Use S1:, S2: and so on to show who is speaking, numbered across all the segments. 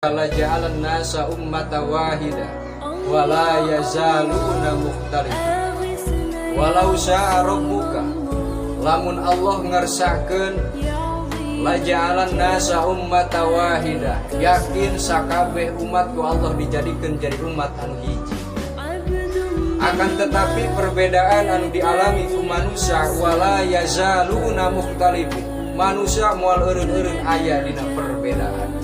S1: la ja'alan nasa ummata wahida wa la yazaluna mukhtalifin. Walau syaa rabbuka, lamun Allah ngersahkeun la ja'alan nasa ummata wahida, yakin sakabeh umat ku Allah dijadikeun jadi umat anu hiji. Akan tetapi perbedaan anu dialami ku manusia wala yazaluna mukhtalifin, manusia moal eureun-eureun aya dina perbedaan.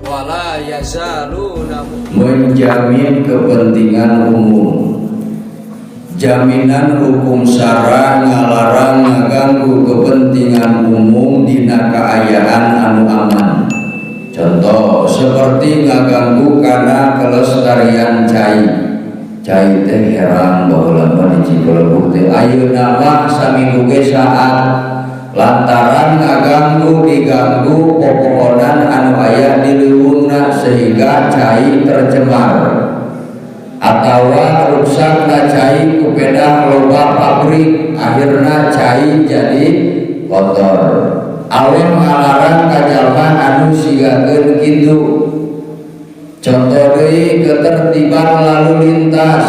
S1: Wala yazaluna
S2: menjamin kepentingan umum, jaminan hukum syara ngalarang ngaganggu kepentingan umum dina kaayaan anu aman. Contoh seperti ngaganggu karena kelestarian cai teh herang baheula di Cikolebuk teh ayeuna mah saminggu ge saat lantaran ngaganggu diganggu popohonan anu aya di leuweungna sehingga cai tercemar atawa rusakna cai ku pedah loba pabrik akhirna cai jadi kotor. Allah ngalarang ka jalma anu sigakeun kitu. Contoh deui ketertiban lalu lintas,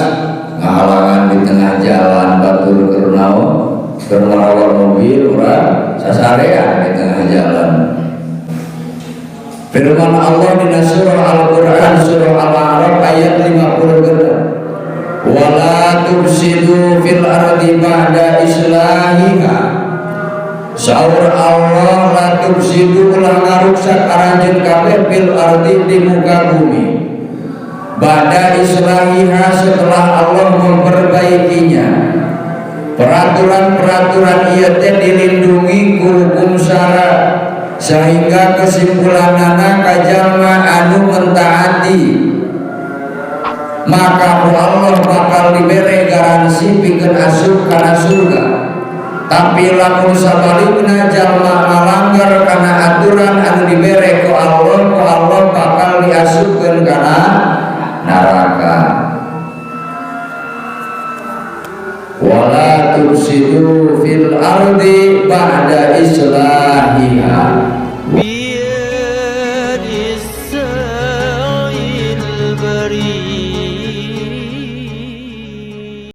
S2: ngahalangan di tengah jalan batur keur naon keur marawat mobil urang sasarean di tengah jalan. Firman Allah di surah Al-Qur'an surah Al-A'raf ayat 50, wala tufsidu fil ardi ba'da islahiha. Saur Allah la tufsidu ulah ngaruksak aranjeun kabeh fil ardi di muka bumi ba'da islahiha setelah Allah memperbaikinya. Peraturan-peraturan ieu teh dilindungi ku hukum syara sehingga kesimpulanana ka jalma anu mentaati maka Allah bakal dibere garansi pikeun asup kana surga. Tapi lamun sabalikna jalma ngalanggar kana aturan anu dibere ku Allah bakal diasupkeun kana neraka. Wala tufsidu fil ardi ba'da islahiha.